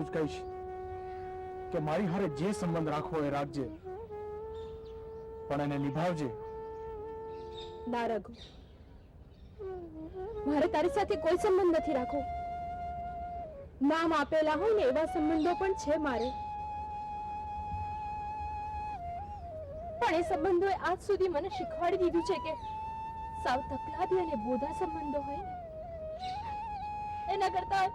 જ કહીશ કે મારી હારે જે સંબંધ રાખવો એ રાખજે, પણ એને નિભાવજે. ના રઘુ, મારે તારી સાથે કોઈ સંબંધ નથી રાખવો. નામ આપેલા હોય ને એવા સંબંધો પણ છે મારે, પણ એ સંબંધોએ આજ સુધી મને શીખવાડી દીધું છે કે સાવ તકલાદી અને બોધા સંબંધો હોય ને એના કરતા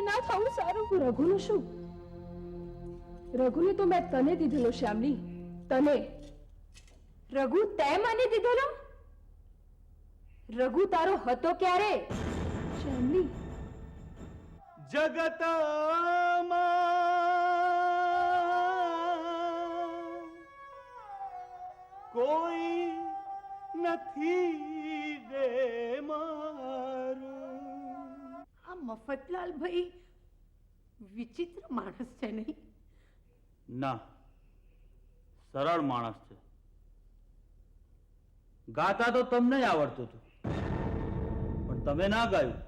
ના થવું સારું. રઘુનું શું? રઘુને તો મેં તને દીધેલો શ્યામલી, તને. રઘુ તે મને દીધેલો? રઘુ તારો હતો ક્યારે શ્યામલી? જગતમાં કોઈ નથી રે મારું. આ મફતલાલ ભાઈ વિચિત્ર માણસ છે નહીં? ના, સરળ માણસ છે. ગાતા તો તમને આવડતું હતું, પણ તમે ના ગાયું.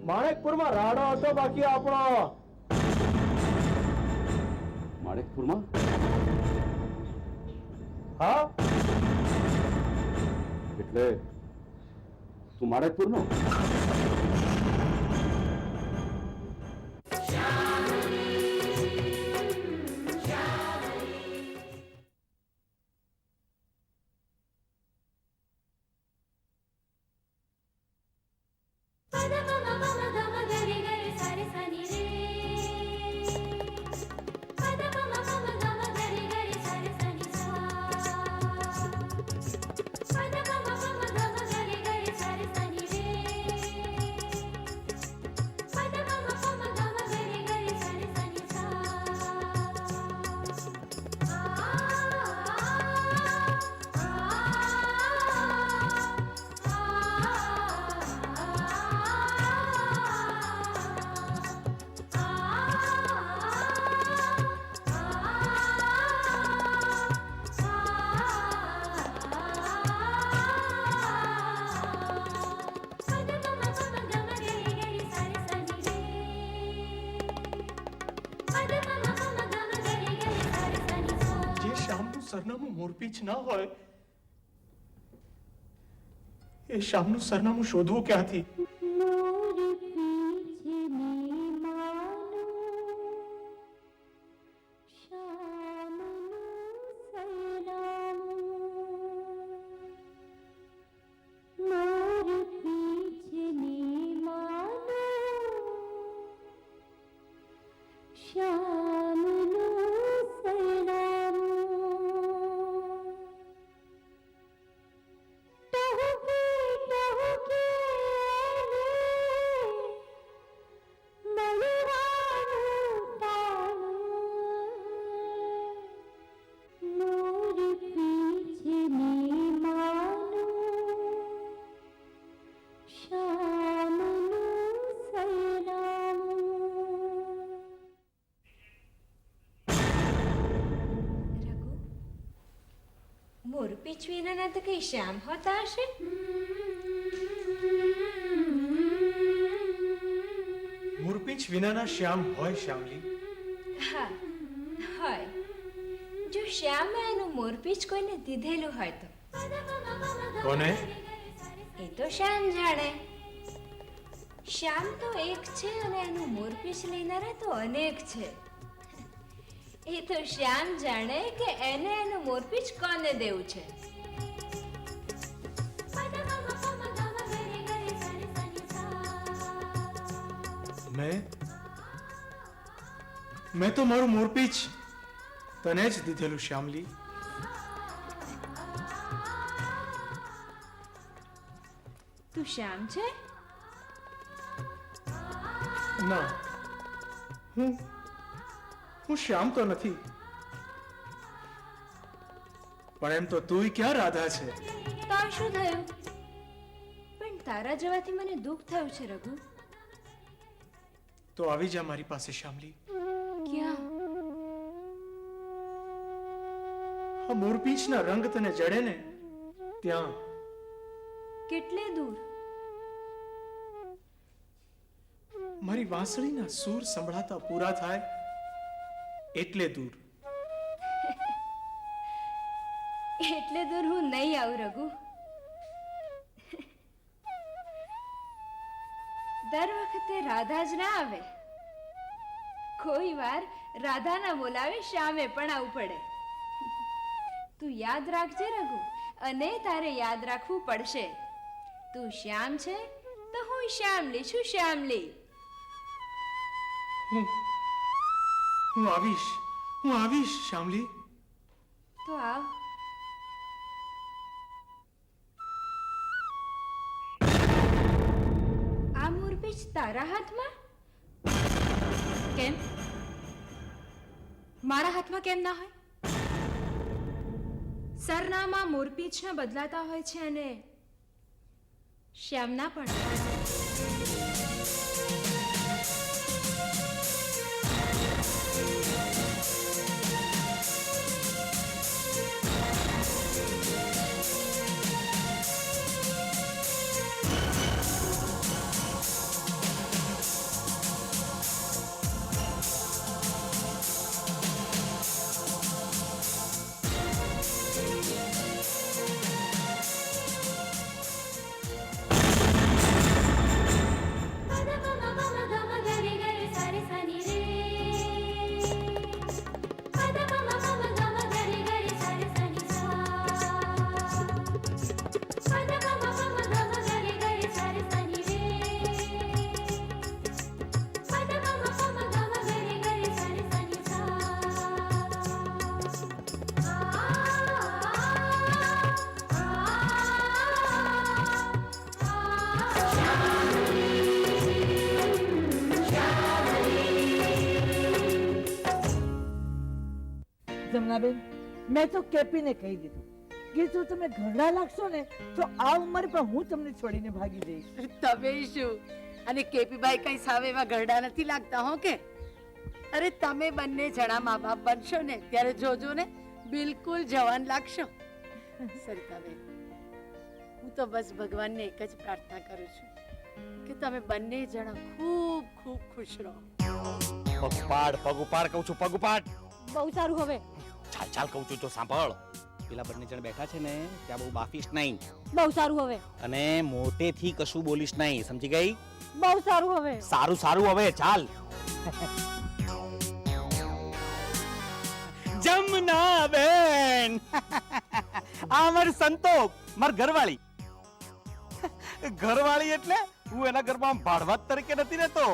માણેકપુરમાં રાડો હતો બાકી આપણો. માણેકપુરમાં? હા, એટલે તું માણેકપુરનો? સરનામું મોરપીંછ ના હોય એ શ્યામનું સરનામું શોધવું ક્યાંથી? મોરપીંછ વિનાના તો કઈ શ્યામ હોતા હશે? મોરપીંછ વિનાના શ્યામ હોય શ્યામલી? હા હોય. જો શ્યામે એનું મોરપીંછ કોઈને દીધેલું હોય તો. કોને? એ તો શ્યામ જાણે. શ્યામ તો એક છે અને એનું મોરપીંછ લેનારા તો અનેક છે. એ તો શ્યામ જાણે કે એને એનું મોરપીંછ કોને દેવું છે. મેં તો મારું મોરપીંછ તને જ દીધેલું શ્યામલી. તું શ્યામ છે? ના, હું શ્યામ તો નથી, પણ એમ તો તુંય ક્યાં રાધા છે. તો શું થયું? પણ તારા જવાથી મને દુઃખ થયું છે રઘુ. તો આવી જા મારી પાસે શ્યામલી. ક્યાં? આ મોરપીંછના રંગ તને જડે ને ત્યાં. કેટલે દૂર? મારી વાંસળીના સૂર સંભળાતા પૂરા થાય એટલે દૂર. એટલે દૂર હું નહીં આવું રઘુ. દર વખતે રાધા જ ના આવે. કોઈ વાર રાધા ના બોલાવે શ્યામે પણ આવવું પડે. તું યાદ રાખજે રઘુ, અને તારે યાદ રાખવું પડશે. તું શ્યામ છે તો હું શ્યામલી છું, શ્યામલી. હું આવીશ શ્યામલી. તો આવ. આ મોરપીંછ તારા હાથમાં? કેમ મારા હાથમાં કેમ ના હોય? સરનામા મોરપીંછના બદલાતા હોય છે અને શ્યામના પણ. જમનાબેન, મેં તો કેપીને કહી દીધું કે જો તમે ઘરડા લાગશો ને તો આ ઉંમરે પણ હું તમને છોડીને ભાગી જઈશ. તમે શું? અને કેપીભાઈ કઈ સાવ એવા ઘરડા નથી લાગતા હો કે? અરે તમે બંને જણા મા બાપ બનશો ને ત્યારે જોજો ને, બિલકુલ જવાન લાગશો. સરિતાબેન, હું તો બસ ભગવાનને એક જ પ્રાર્થના કરું છું કે તમે બંને જણા ખૂબ ખૂબ ખુશ રહો. પગ ઉપાડ કહું છું, પગ ઉપાડ. બહુ સારું. હવે ચાલ કહું છું, જો સાંભળ. પેલા બંને જણ બેઠા છે ને ત્યાં બહુ બાફીશ નહીં, બહુ સારું. હવે અને મોટેથી કશું બોલીશ નહીં, સમજી ગઈ? બહુ સારું. હવે સારું હવે ચાલ. જમના બેન, આ મારી સંતોષ, માર ઘરવાળી. ઘરવાળી એટલે હું એના ઘરમાં ભાડવાત તરીકે નથી રહેતો.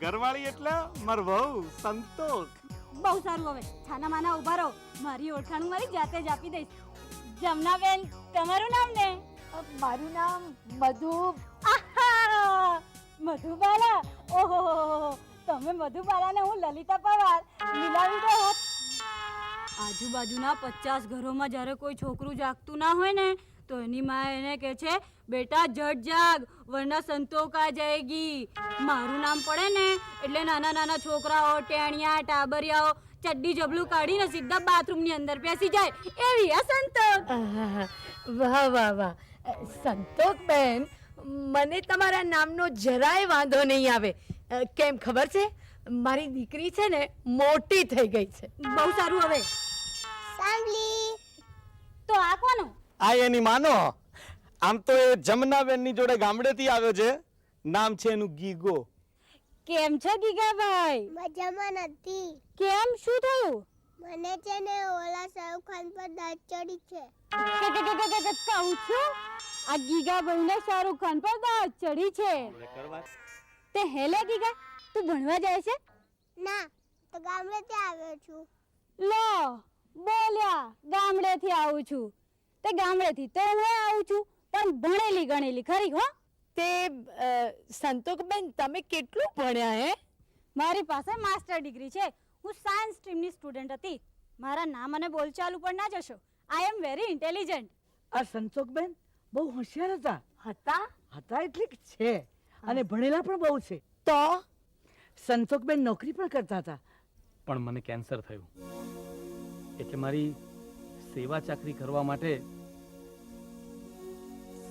ઘરવાળી એટલે માર વહુ સંતોષ. બહુ સારું. હવે છાના માના ઉભા રહો, મારી ઓળખાણ મારી જાતે જ આપી દઈશ. જમનાબેન, તમારું નામ ને? મારું નામ મધુ. આહા, મધુબાલા. ઓહો, તમે મધુબાલાને હું લલિતા પવાર મિલાવી દો. આજુબાજુના 50 ઘરોમાં જ્યારે કોઈ છોકરું જાગતું ના હોય ને તો એની માં એને કહે છે, બેટા ઝટ જાગ વરના સંતોષ આ જાયગી. મારું નામ પડે ને એટલે નાના નાના છોકરાઓ, ટેણિયા, ટાબરિયાઓ ચડ્ડી જબલું કાઢીને સીધા બાથરૂમની અંદર બેસી જાય. એવી આ સંતોષ. વાહ વાહ વાહ. સંતોષબેન, મને તમારા નામનો જરાય વાંધો નહીં આવે. કેમ ખબર છે? મારી દીકરી છે ને મોટી થઈ ગઈ છે. બહુ સારું. હવે તો આ કોનું? આ એની માનો. આમ તો એ જમનાબેન ની જોડે ગામડેથી આવ્યો છે. નામ છે એનું ગીગો. કેમ છે ગીગાભાઈ? મજામાં નથી. કેમ, શું થયું? મને છે ને ઓલા શાહરુખ ખાન પર દાંત ચડી છે. કહું છું આ ગીગાભાઈને શાહરુખ ખાન પર દાંત ચડી છે. તે હેલે ગીગા, તું ભણવા જાય છે? ના, તો ગામડેથી આવ્યો છું. લો બોલ્યા, ગામડેથી આવું છું. તે ગામડેથી તો હું આવું છું, પણ ભણેલી ગણેલી ખરી હો. તે સંતોષબેન, તમે કેટલું ભણ્યા હે? મારી પાસે માસ્ટર ડિગ્રી છે. હું સાયન્સ સ્ટ્રીમની સ્ટુડન્ટ હતી. મારા નામ અને બોલચાલ ઉપર ના જશો. આઈ એમ વેરી ઇન્ટેલિજન્ટ. આ સંતોષબેન બહુ હોશિયાર હતા. હતા એટલે કે છે, અને ભણેલા પણ બહુ છે. તો સંતોષબેન નોકરી પણ કરતા હતા. પણ મને કેન્સર થયું એટલે મારી સેવા ચાકરી કરવા માટે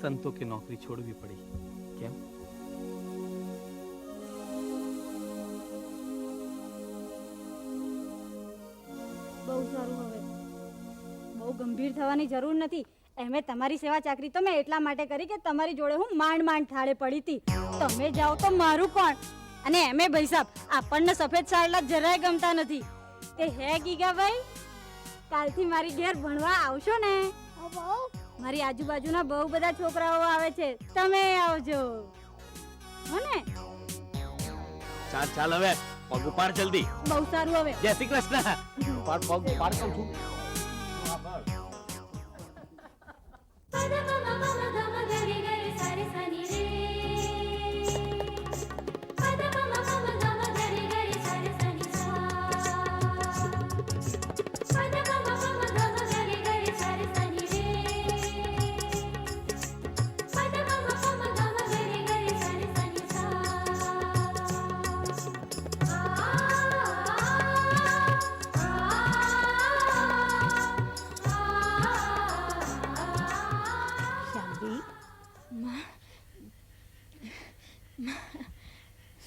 સંતોષે નોકરી છોડવી પડી. કેમ? સારું હવે. બહુ ગંભીર થવાની જરૂર નથી. એમે તમારી સેવા ચાકરી તો મેં એટલા માટે કરી કે તમારી જોડે હું માંડ માંડ થાળે પડી હતી. તમે જાઓ તો મારું કોણ? અને એમે ભાઈ સાહેબ, આપણને સફેદ સારલા જરાય ગમતા નથી. તે હે ગીગાભાઈ, કાલથી મારી ઘેર ભણવા આવશો ને? મારી આજુબાજુના બહુ બધા છોકરાઓ આવે છે, તમે આવજો હો ને? ચાલ ચાલ હવે પગ ઉપાડ જલ્દી. બહુ સારું. હવે જય શ્રી કૃષ્ણ. ઉપાડ પગ ઉપાડ કહું છું.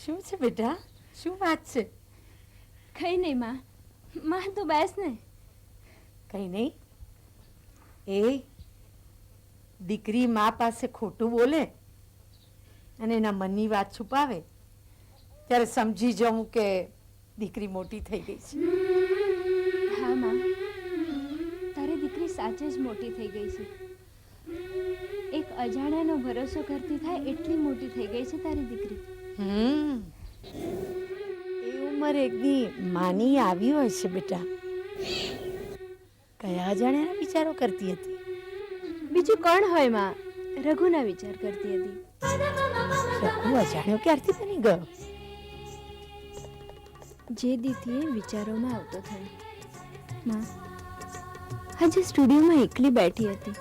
શું છે બેટા? શું વાત છે? કઈ નહીં માં. માં તો બેસ ને. કઈ નહીં. એ દીકરી મા પાસે ખોટું બોલે અને એના મનની વાત છુપાવે ત્યારે સમજી જવું કે દીકરી મોટી થઈ ગઈ છે. હા માં, તારી દીકરી સાચે જ મોટી થઈ ગઈ છે. એક અજાણ્યાનો ભરોસો કરતી થાય એટલી મોટી થઈ ગઈ છે તારી દીકરી. એ ઉંમર એકદી માની આવી હોય છે બેટા. કયા અજાણ્યાના વિચારો કરતી હતી? બીજું કોણ હોય માં? રઘુના વિચાર કરતી હતી. રઘુ અજાણ્યો ક્યારથી બની ગયો? જે દીથી વિચારોમાં આવતો થયો. માં, આજે સ્ટુડિયોમાં એકલી બેઠી હતી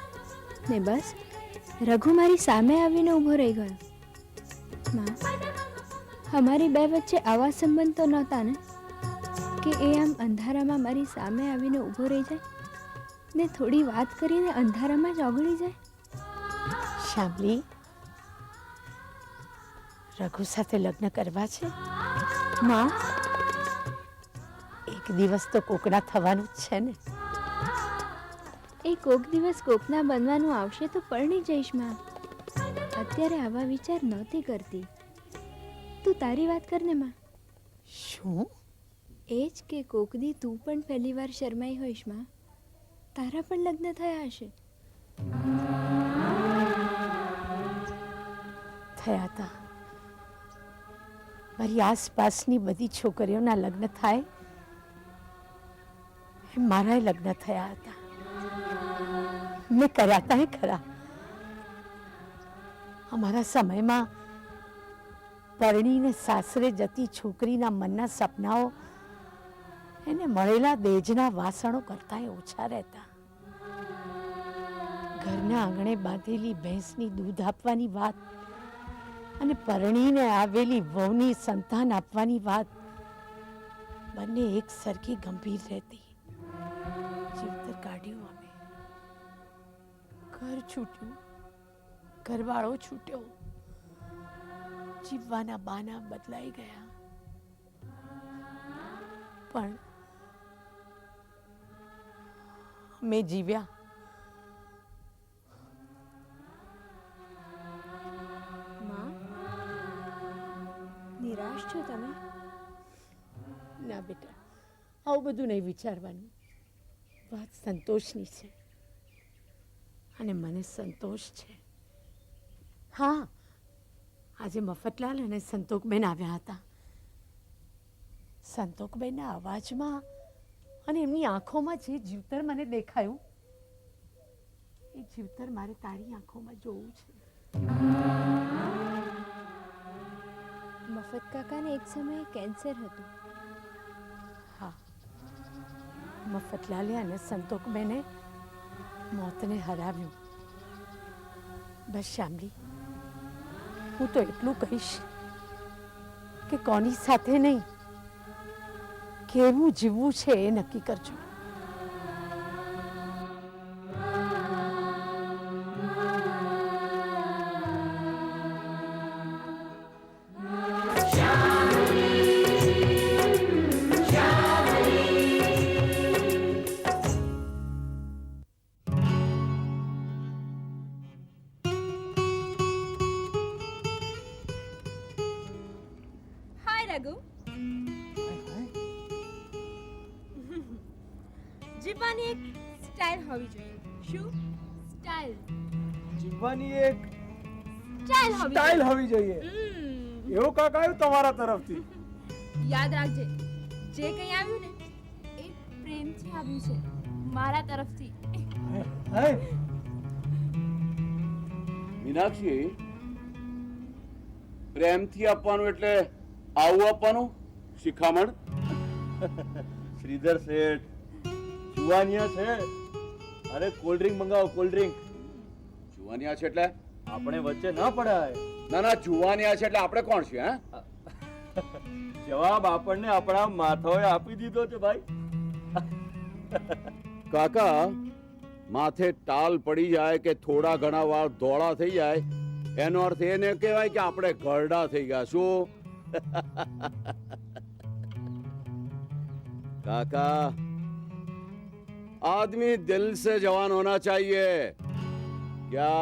ને બસ રઘુ મારી સામે આવીને ઊભો રહી ગયો. માં, અમારી બે વચ્ચે આવા સંબંધ તો નહોતા ને કે એ આમ અંધારામાં મારી સામે આવીને ઊભો રહી જાય ને થોડી વાત કરીને અંધારામાં જ ઓગળી જાય. શામલી, રઘુ સાથે લગ્ન કરવા છે? માં, એક દિવસ તો કોકના થવાનું જ છે ને. એ કોક દિવસ કોકના બનવાનું આવશે તો પરણી જઈશ માં. અત્યારે આવા વિચાર નહોતી કરતી. તું તારી વાત કર ને માં. શું? એ જ કે કોકદી તું પણ પહેલી વાર શરમાઈ હોઈશ માં. તારા પણ લગ્ન થયા હશે. થયા હતા. મારી આસપાસની બધી છોકરીઓના લગ્ન થાય એમ મારાય લગ્ન થયા હતા. મેં કર્યા હતા ખરા. અમારા સમયમાં પરણીને સાસરે જતી છોકરીના મનના સપનાઓ એને મળેલા દેજના વાસણો કરતાં ઓછા રહેતા. ઘરના આંગણે બાંધેલી ભેંસની દૂધ આપવાની વાત અને પરણીને આવેલી વહુની સંતાન આપવાની વાત બંને એક સરખી ગંભીર રહેતી. જીવતર કાઢ્યું અમે. ઘર છૂટ્યું, ઘરવાળો છૂટ્યો, જીવવાના બાના બદલાઈ ગયા. પણ અમે જીવ્યા. માં, નિરાશ છો તમે? ના બેટા, આવું બધું નહીં વિચારવાનું. વાત સંતોષની છે અને મને સંતોષ છે. હા, આજે મફતલાલ અને સંતોકબેન આવ્યા હતા. સંતોકબેનના અવાજમાં અને એમની આંખોમાં જે જીવતર મને દેખાયું એ જીવતર મારે તારી આંખોમાં જોવું છે. મફત કાકાને એક સમયે કેન્સર હતું. હા, મફતલાલે અને સંતોકબેને મોતને હરાવ્યું. બસ શામલી, હું તો એટલું કહીશ કે કોની સાથે નહીં, કેવું જીવવું છે એ નક્કી કરજો. રઘુ જીવવાની એક સ્ટાઇલ હોવી જોઈએ. શું સ્ટાઇલ? જીવવાની એક સ્ટાઇલ સ્ટાઇલ હોવી જોઈએ. હમ. એવું કાક આવ્યું તમારા તરફથી? યાદ રાખજે, જે કંઈ આવ્યું ને એ પ્રેમથી આવ્યું છે, મારા તરફથી. હે મીનાક્ષી, પ્રેમથી આપવાનું એટલે આવું આપવાનું? શિખામણ? શ્રીધર શેઠ જુવાનિયા છે. અરે કોલ્ડ ડ્રિંક મંગાવો, કોલ્ડ ડ્રિંક. જુવાનિયા છે એટલે? આપણે વચ્ચે ના પડાય. ના ના, જુવાનિયા છે એટલે આપણે કોણ છે? હે, જવાબ આપણને આપણા માથાઓએ આપી દીધો છે ભાઈ. કાકા, માથે ટાલ પડી જાય કે થોડા ઘણા વાર ધોળા થઈ જાય એનો અર્થ એ ન કહેવાય કે આપણે ઘરડા થઈ ગયા. શું કાકા, आदमी दिल से जवान होना चाहिए क्या?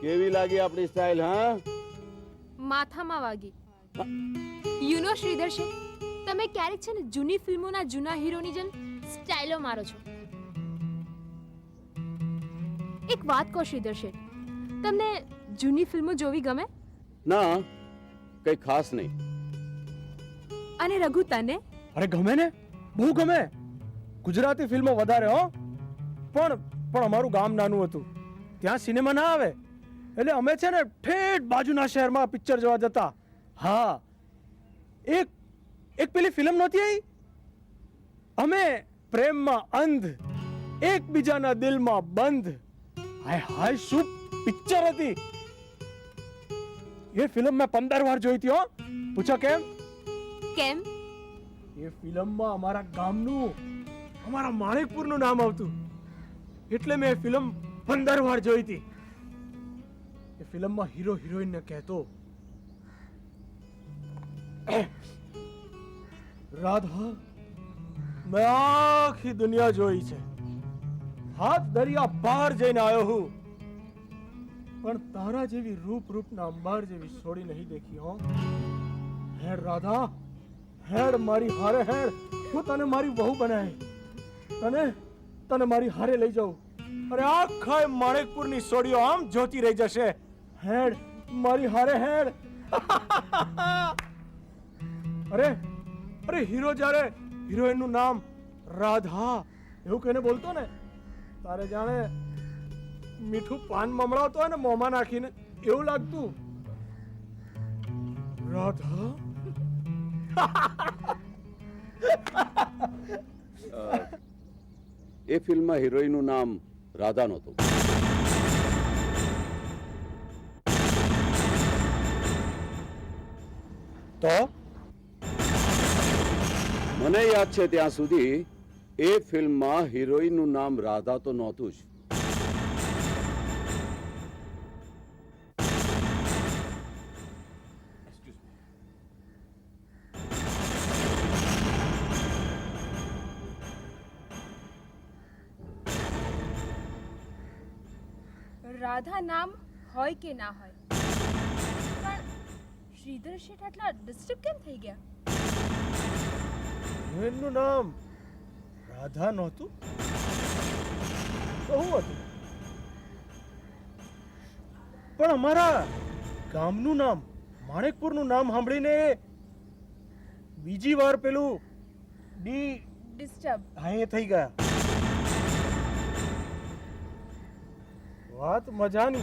કેવી લાગી આપણી સ્ટાઇલ? હા, માથામાં વાગી. યુ નો શ્રીધર શેઠ, તમે ક્યારેક છે ને જૂની ફિલ્મોના જૂના હીરોની જેમ સ્ટાઇલો મારો છો. એક વાત કહો શ્રીધર શેઠ, તમને જૂની ફિલ્મો જોવી ગમે? ના, કઈ ખાસ નહીં. અને રઘુ તને? અરે ગમે ને, બહુ ગમે. ગુજરાતી ફિલ્મો વધારે હો. પણ અમારું ગામ નાનું હતું, ત્યાં સિનેમા ના આવે, એટલે અમે છે ને ઠેઠ બાજુના શહેરમાં પિક્ચર જોવા જતા. હા, એક પેલી ફિલ્મ નહોતી આવી, અમે પ્રેમમાં અંધ, એકબીજાના દિલમાં બંધ. હાય હાય, શું પિક્ચર હતી એ! ફિલ્મ મેં 15 વાર જોઈ હતી હો. પૂછો કેમ? કેમ? એ ફિલ્મમાં અમારા ગામનું, અમારા માણેકપુરનું નામ આવતું, એટલે મેં એ ફિલ્મ 15 વાર જોઈ હતી. એ ફિલ્મમાં હીરો હિરોઈન ને કહેતો, રાધા, મેં આખી દુનિયા જોઈ છે, હાથ દરિયા પાર જઈને આવ્યો હું, પણ તારા જેવી રૂપના અંબાર જેવી છોડી નહીં દેખી હો. હેડ રાધા, હેડ મારી હારે હેડ, હું તને મારી વહુ બનાવી, તને મારી હારે લઈ જાઉં. અરે આખા માણેકપુરની સોડીઓ આમ જોતી રહી જશે. હેડ મારી હારે હેડ. અરે હીરો જ્યારે હિરોઈનનું નામ રાધા એવું કહીને બોલતો ને, તારે જાણે મીઠું પાન મમડાવતો હોય ને મોંમાં નાખીને, એવું લાગતું. રાધા એ ફિલ્મમાં હિરોઈનનું નામ રાધા નહોતું. તો મને યાદ છે ત્યાં સુધી એ ફિલ્મમાં હિરોઈનનું નામ રાધા તો નહોતું જ. રાધા નામ હોય કે ના હોય, પણ શ્રીધર શેઠ આટલા ડિસ્ટર્બ કેમ થઈ ગયા? હિરોઈનનું નામ રાધા નહોતું તો શું હતું? પણ અમારા ગામનું નામ, માણેકપુરનું નામ સાંભળીને બીજી વાર પેલું ડિસ્ટર્બ. હા, એ થઈ ગયા. વાત મજાની.